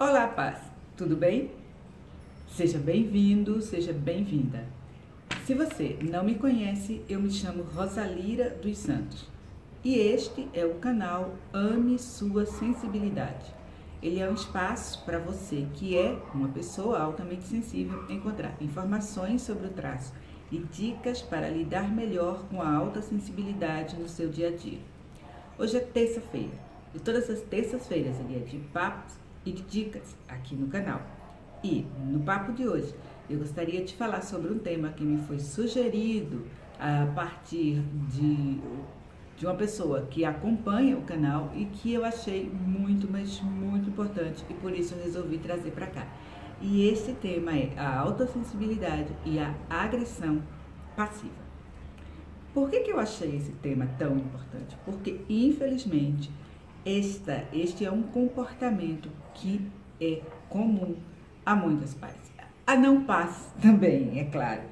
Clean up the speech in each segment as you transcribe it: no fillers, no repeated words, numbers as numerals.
Olá, paz, tudo bem? Seja bem-vindo, seja bem-vinda. Se você não me conhece, eu me chamo Rosalira dos Santos e este é o canal Ame Sua Sensibilidade. Ele é um espaço para você que é uma pessoa altamente sensível encontrar informações sobre o traço e dicas para lidar melhor com a alta sensibilidade no seu dia a dia. Hoje é terça-feira e todas as terças-feiras ele é de papos e de dicas aqui no canal. E no papo de hoje eu gostaria de falar sobre um tema que me foi sugerido a partir de uma pessoa que acompanha o canal e que eu achei muito, mas muito importante e por isso eu resolvi trazer para cá. E esse tema é a autossensibilidade e a agressão passiva. Por que eu achei esse tema tão importante? Porque, infelizmente, este é um comportamento que é comum a muitos pais. A não pais também, é claro.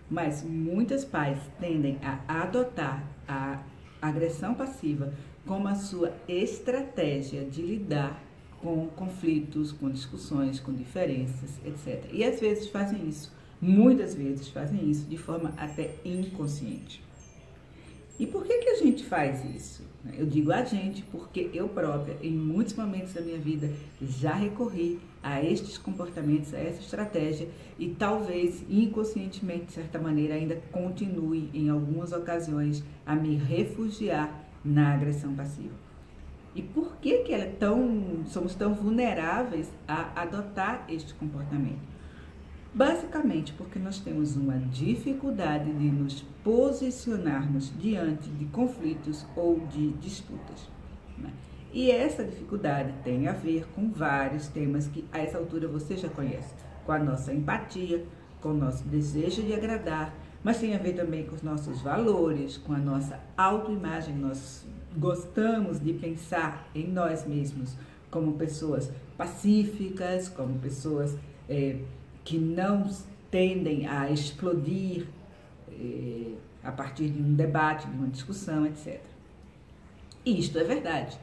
Mas muitos pais tendem a adotar a agressão passiva como a sua estratégia de lidar com conflitos, com discussões, com diferenças, etc. E às vezes fazem isso, muitas vezes fazem isso de forma até inconsciente. E por que a gente faz isso? Eu digo a gente porque eu própria, em muitos momentos da minha vida, já recorri a estes comportamentos, a essa estratégia e talvez inconscientemente, de certa maneira, ainda continue em algumas ocasiões a me refugiar na agressão passiva. E por que somos tão vulneráveis a adotar este comportamento? Basicamente porque nós temos uma dificuldade de nos posicionarmos diante de conflitos ou de disputas, né? E essa dificuldade tem a ver com vários temas que a essa altura você já conhece, com a nossa empatia, com o nosso desejo de agradar, mas tem a ver também com os nossos valores, com a nossa autoimagem. Nós gostamos de pensar em nós mesmos como pessoas pacíficas, como pessoas que não tendem a explodir a partir de um debate, de uma discussão, etc. E isto é verdade.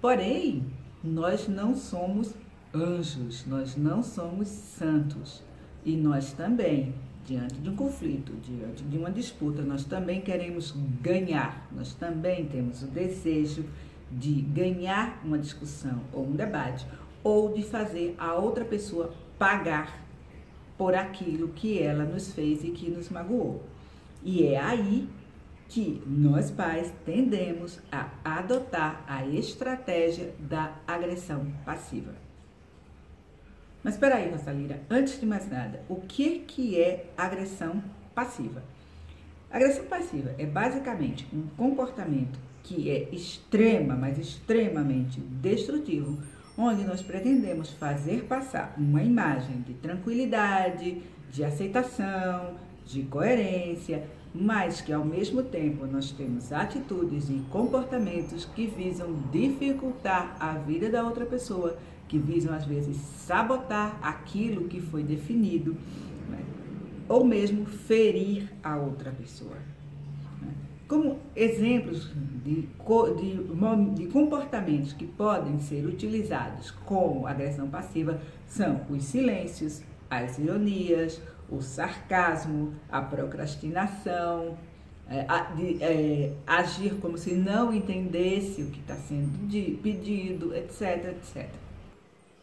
Porém, nós não somos anjos, nós não somos santos. E nós também, diante de um conflito, diante de uma disputa, nós também queremos ganhar. Nós também temos o desejo de ganhar uma discussão ou um debate, ou de fazer a outra pessoa pagar por aquilo que ela nos fez e que nos magoou. E é aí que nós pais tendemos a adotar a estratégia da agressão passiva. Mas espera aí, Rosalira, antes de mais nada, o que é agressão passiva? Agressão passiva é basicamente um comportamento que é mas extremamente destrutivo, onde nós pretendemos fazer passar uma imagem de tranquilidade, de aceitação, de coerência, mas que ao mesmo tempo nós temos atitudes e comportamentos que visam dificultar a vida da outra pessoa, que visam às vezes sabotar aquilo que foi definido, né? Ou mesmo ferir a outra pessoa. Como exemplos de comportamentos que podem ser utilizados como agressão passiva são os silêncios, as ironias, o sarcasmo, a procrastinação, agir como se não entendesse o que está sendo pedido, etc, etc.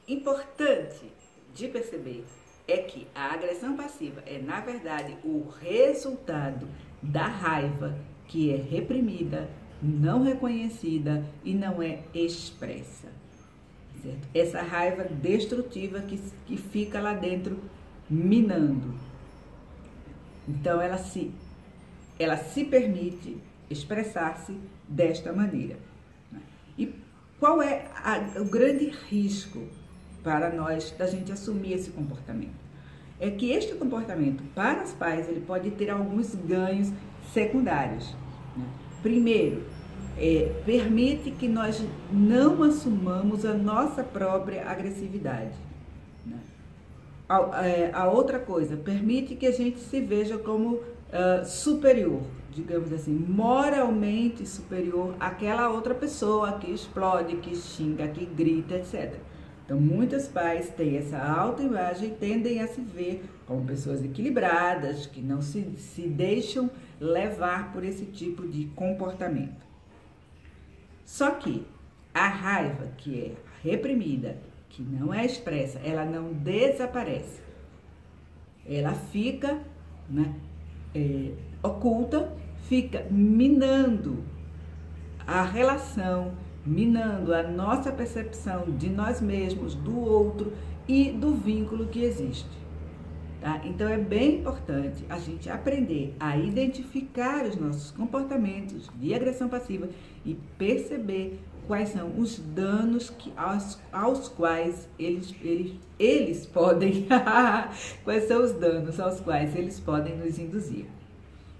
Importante de perceber é que a agressão passiva é, na verdade, o resultado da raiva que é reprimida, não reconhecida e não é expressa, certo? Essa raiva destrutiva que fica lá dentro minando. Então ela se permite expressar-se desta maneira. E qual é o grande risco para nós da gente assumir esse comportamento? É que este comportamento, para os pais, ele pode ter alguns ganhos secundários, né? Primeiro, permite que nós não assumamos a nossa própria agressividade, né? A outra coisa, permite que a gente se veja como superior, digamos assim, moralmente superior àquela outra pessoa que explode, que xinga, que grita, etc. Então, muitos pais têm essa autoimagem e tendem a se ver como pessoas equilibradas, que não se deixam levar por esse tipo de comportamento. Só que a raiva que é reprimida, que não é expressa, ela não desaparece. Ela fica, né, oculta, fica minando a relação, minando a nossa percepção de nós mesmos, do outro e do vínculo que existe. Tá? Então é bem importante a gente aprender a identificar os nossos comportamentos de agressão passiva e perceber quais são os danos aos quais eles podem quais são os danos aos quais eles podem nos induzir.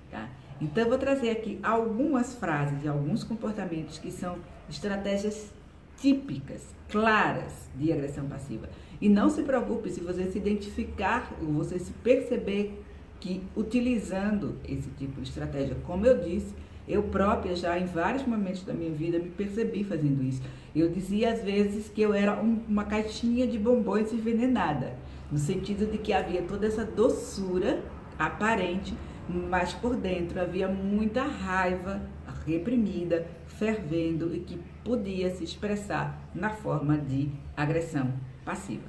Tá? Então eu vou trazer aqui algumas frases de alguns comportamentos que são estratégias típicas, claras de agressão passiva. E não se preocupe se você se identificar ou você se perceber que utilizando esse tipo de estratégia, como eu disse, eu própria já em vários momentos da minha vida me percebi fazendo isso. Eu dizia às vezes que eu era uma caixinha de bombons envenenada, no sentido de que havia toda essa doçura aparente, mas por dentro havia muita raiva reprimida, fervendo e que podia se expressar na forma de agressão passiva.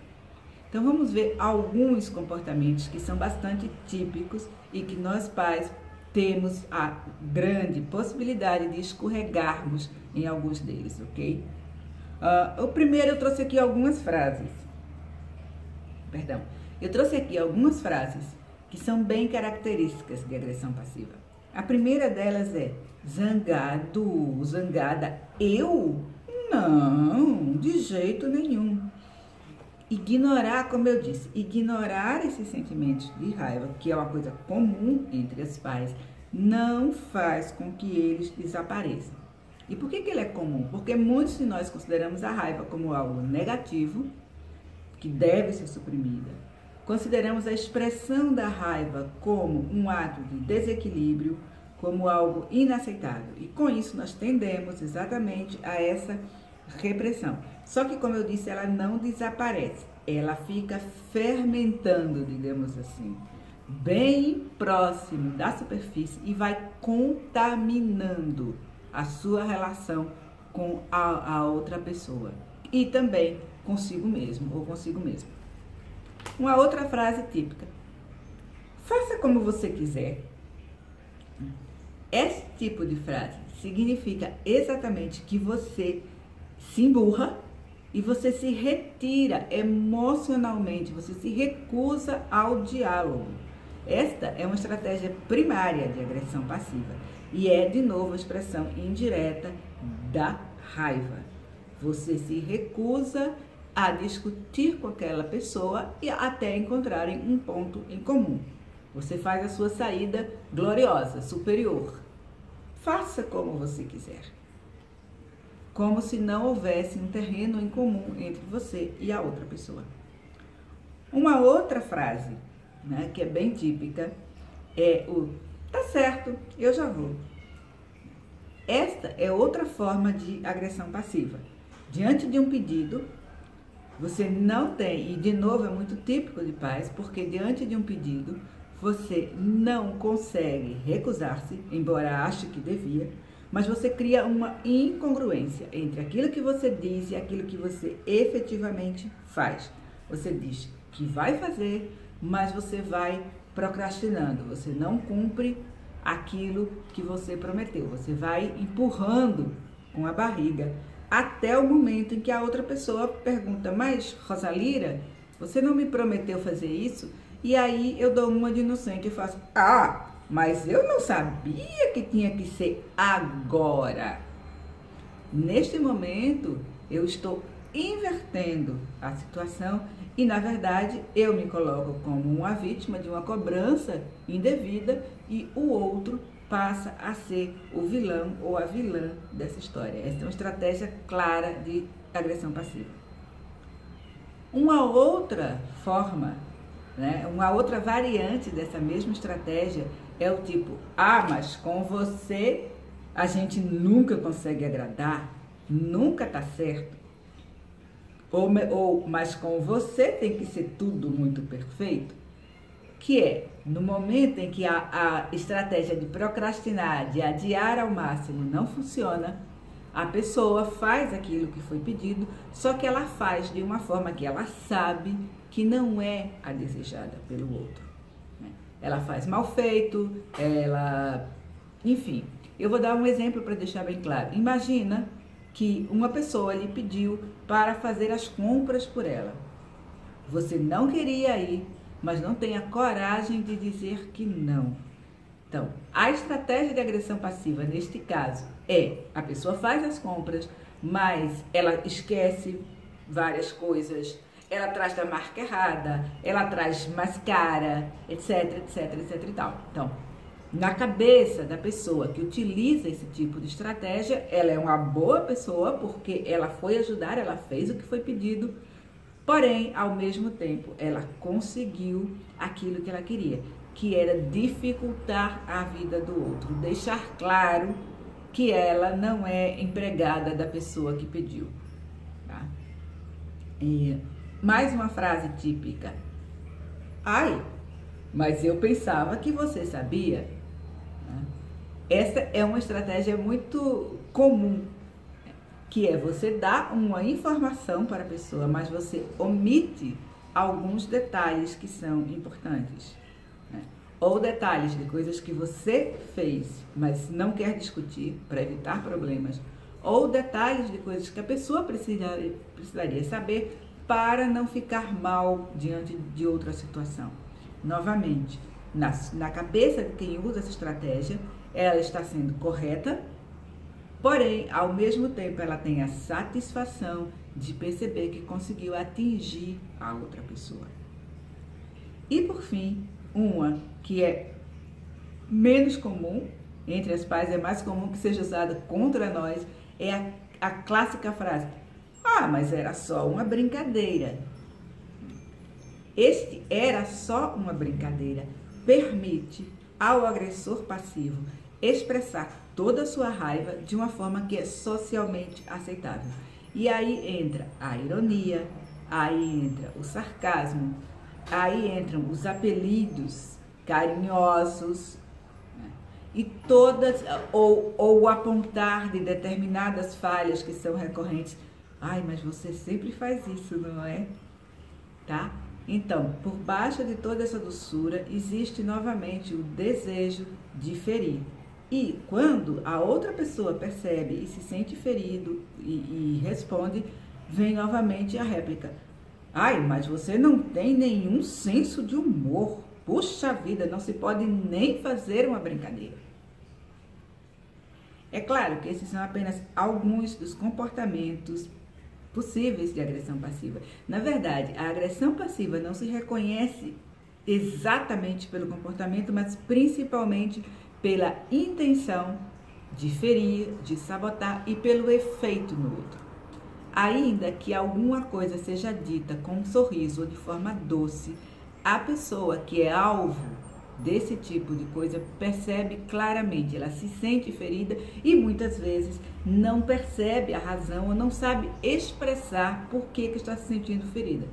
Então vamos ver alguns comportamentos que são bastante típicos e que nós pais temos a grande possibilidade de escorregarmos em alguns deles, ok? O primeiro, eu trouxe aqui algumas frases. Eu trouxe aqui algumas frases que são bem características de agressão passiva. A primeira delas é: zangado, zangada, eu? Não, de jeito nenhum. Ignorar, como eu disse, ignorar esses sentimentos de raiva, que é uma coisa comum entre os pais, não faz com que eles desapareçam. E por que ele é comum? Porque muitos de nós consideramos a raiva como algo negativo, que deve ser suprimida. Consideramos a expressão da raiva como um ato de desequilíbrio, como algo inaceitável. E com isso nós tendemos exatamente a essa repressão. Só que, como eu disse, ela não desaparece. Ela fica fermentando, digamos assim, bem próximo da superfície e vai contaminando a sua relação com a outra pessoa. E também consigo mesmo ou consigo mesmo. Uma outra frase típica: faça como você quiser. Esse tipo de frase significa exatamente que você se emburra e você se retira emocionalmente, você se recusa ao diálogo. Esta é uma estratégia primária de agressão passiva e é, de novo, a expressão indireta da raiva. Você se recusa a discutir com aquela pessoa e até encontrarem um ponto em comum. Você faz a sua saída gloriosa, superior. Faça como você quiser. Como se não houvesse um terreno em comum entre você e a outra pessoa. Uma outra frase, né, que é bem típica, é o tá certo, eu já vou. Esta é outra forma de agressão passiva. Diante de um pedido, você não tem, e de novo é muito típico de pais, porque diante de um pedido, você não consegue recusar-se, embora ache que devia, mas você cria uma incongruência entre aquilo que você diz e aquilo que você efetivamente faz. Você diz que vai fazer, mas você vai procrastinando, você não cumpre aquilo que você prometeu, você vai empurrando com a barriga até o momento em que a outra pessoa pergunta: mas Rosalira, você não me prometeu fazer isso? E aí eu dou uma de inocente e faço: ah, mas eu não sabia que tinha que ser agora. Neste momento, eu estou invertendo a situação e, na verdade, eu me coloco como uma vítima de uma cobrança indevida e o outro passa a ser o vilão ou a vilã dessa história. Essa é uma estratégia clara de agressão passiva. Uma outra forma, né, uma outra variante dessa mesma estratégia é o tipo: ah, mas com você a gente nunca consegue agradar, nunca tá certo. Mas com você tem que ser tudo muito perfeito, que é no momento em que a estratégia de procrastinar, de adiar ao máximo não funciona, a pessoa faz aquilo que foi pedido, só que ela faz de uma forma que ela sabe que não é a desejada pelo outro. Ela faz mal feito, enfim. Eu vou dar um exemplo para deixar bem claro. Imagina que uma pessoa lhe pediu para fazer as compras por ela. Você não queria ir, mas não tem a coragem de dizer que não. Então, a estratégia de agressão passiva, neste caso, a pessoa faz as compras, mas ela esquece várias coisas, ela traz da marca errada, ela traz mais cara, etc, etc, etc e tal. Então, na cabeça da pessoa que utiliza esse tipo de estratégia, ela é uma boa pessoa porque ela foi ajudar, ela fez o que foi pedido, porém, ao mesmo tempo, ela conseguiu aquilo que ela queria, que era dificultar a vida do outro, deixar claro que ela não é empregada da pessoa que pediu. Tá? E mais uma frase típica. Ai, mas eu pensava que você sabia. Essa é uma estratégia muito comum, que é você dar uma informação para a pessoa, mas você omite alguns detalhes que são importantes. Ou detalhes de coisas que você fez, mas não quer discutir para evitar problemas, ou detalhes de coisas que a pessoa precisaria saber para não ficar mal diante de outra situação. Novamente, na cabeça de quem usa essa estratégia, ela está sendo correta, porém, ao mesmo tempo, ela tem a satisfação de perceber que conseguiu atingir a outra pessoa. E, por fim, uma que é menos comum, entre as pais é mais comum que seja usada contra nós, é a clássica frase: ah, mas era só uma brincadeira. Este era só uma brincadeira permite ao agressor passivo expressar toda a sua raiva de uma forma que é socialmente aceitável. E aí entra a ironia, aí entra o sarcasmo, aí entram os apelidos carinhosos, né? E todas, ou o apontar de determinadas falhas que são recorrentes. Ai, mas você sempre faz isso, não é? Tá? Então, por baixo de toda essa doçura, existe novamente o desejo de ferir. E quando a outra pessoa percebe e se sente ferido e responde, vem novamente a réplica. Ai, mas você não tem nenhum senso de humor. Puxa vida, não se pode nem fazer uma brincadeira. É claro que esses são apenas alguns dos comportamentos possíveis de agressão passiva. Na verdade, a agressão passiva não se reconhece exatamente pelo comportamento, mas principalmente pela intenção de ferir, de sabotar e pelo efeito no outro. Ainda que alguma coisa seja dita com um sorriso ou de forma doce, a pessoa que é alvo desse tipo de coisa percebe claramente, ela se sente ferida e muitas vezes não percebe a razão ou não sabe expressar por que está se sentindo ferida.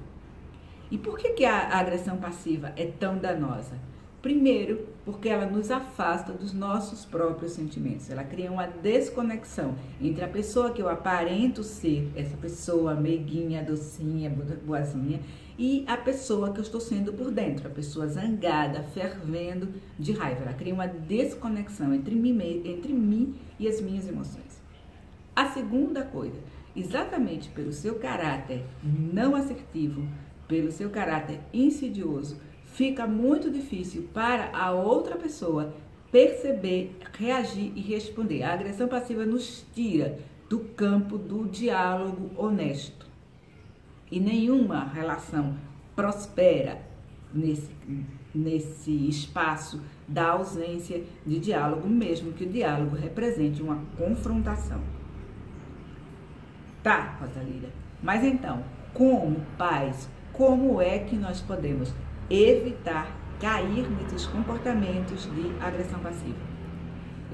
E por que a agressão passiva é tão danosa? Primeiro, porque ela nos afasta dos nossos próprios sentimentos. Ela cria uma desconexão entre a pessoa que eu aparento ser, essa pessoa meiguinha, docinha, boazinha, e a pessoa que eu estou sendo por dentro, a pessoa zangada, fervendo de raiva. Ela cria uma desconexão entre mim e as minhas emoções. A segunda coisa, exatamente pelo seu caráter não assertivo, pelo seu caráter insidioso, fica muito difícil para a outra pessoa perceber, reagir e responder. A agressão passiva nos tira do campo do diálogo honesto. E nenhuma relação prospera nesse espaço da ausência de diálogo, mesmo que o diálogo represente uma confrontação. Tá, Rosalira? Mas então, como pais, como é que nós podemos evitar cair nesses comportamentos de agressão passiva?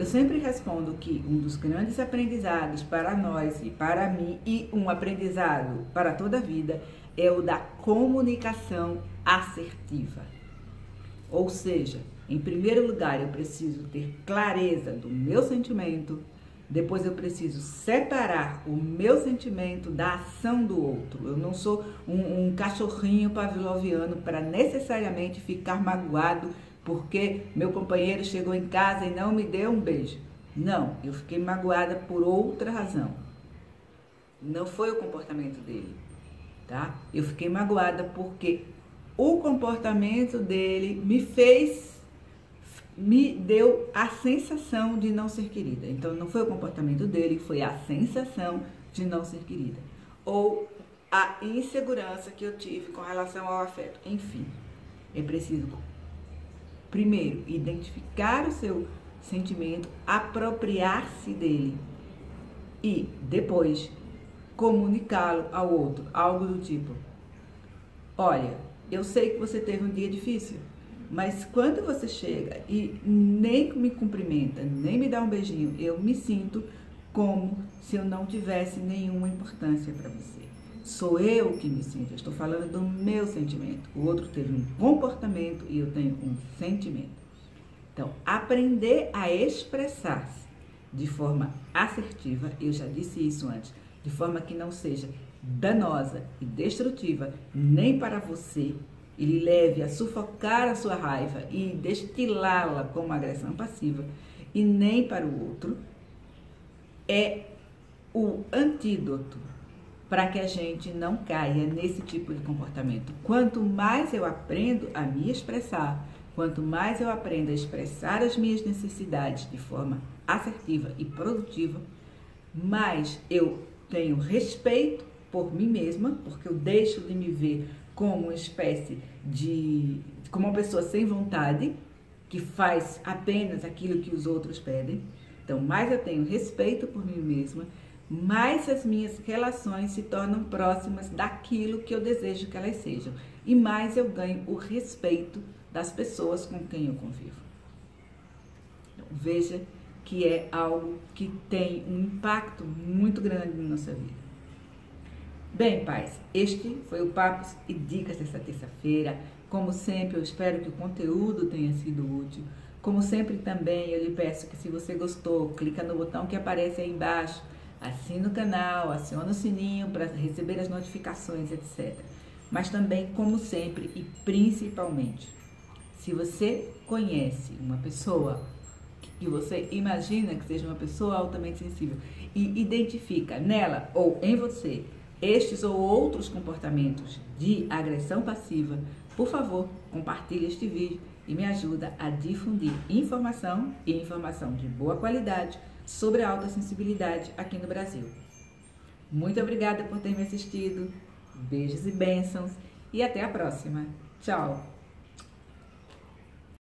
Eu sempre respondo que um dos grandes aprendizados para nós e para mim, e um aprendizado para toda a vida, é o da comunicação assertiva. Ou seja, em primeiro lugar, eu preciso ter clareza do meu sentimento, depois eu preciso separar o meu sentimento da ação do outro. Eu não sou um cachorrinho pavloviano para necessariamente ficar magoado porque meu companheiro chegou em casa e não me deu um beijo. Não, eu fiquei magoada por outra razão. Não foi o comportamento dele, tá? Eu fiquei magoada porque o comportamento dele me deu a sensação de não ser querida. Então, não foi o comportamento dele, foi a sensação de não ser querida. Ou a insegurança que eu tive com relação ao afeto. Enfim, é preciso, primeiro, identificar o seu sentimento, apropriar-se dele e, depois, comunicá-lo ao outro. Algo do tipo: olha, eu sei que você teve um dia difícil, mas quando você chega e nem me cumprimenta, nem me dá um beijinho, eu me sinto como se eu não tivesse nenhuma importância para você. Sou eu que me sinto, eu estou falando do meu sentimento. O outro teve um comportamento e eu tenho um sentimento. Então, aprender a expressar-se de forma assertiva, eu já disse isso antes, de forma que não seja danosa e destrutiva nem para você, e lhe leve a sufocar a sua raiva e destilá-la como agressão passiva, e nem para o outro, é o antídoto para que a gente não caia nesse tipo de comportamento. Quanto mais eu aprendo a me expressar, quanto mais eu aprendo a expressar as minhas necessidades de forma assertiva e produtiva, mais eu tenho respeito por mim mesma, porque eu deixo de me ver como uma espécie como uma pessoa sem vontade, que faz apenas aquilo que os outros pedem. Então, mais eu tenho respeito por mim mesma, mais as minhas relações se tornam próximas daquilo que eu desejo que elas sejam. E mais eu ganho o respeito das pessoas com quem eu convivo. Então, veja que é algo que tem um impacto muito grande na nossa vida. Bem, pais, este foi o Papos e Dicas dessa terça-feira. Como sempre, eu espero que o conteúdo tenha sido útil. Como sempre também, eu lhe peço que, se você gostou, clica no botão que aparece aí embaixo, assina o canal, aciona o sininho para receber as notificações, etc. Mas também, como sempre e principalmente, se você conhece uma pessoa que você imagina que seja uma pessoa altamente sensível e identifica nela ou em você estes ou outros comportamentos de agressão passiva, por favor, compartilhe este vídeo e me ajuda a difundir informação e informação de boa qualidade sobre a alta sensibilidade aqui no Brasil. Muito obrigada por ter me assistido, beijos e bênçãos e até a próxima. Tchau!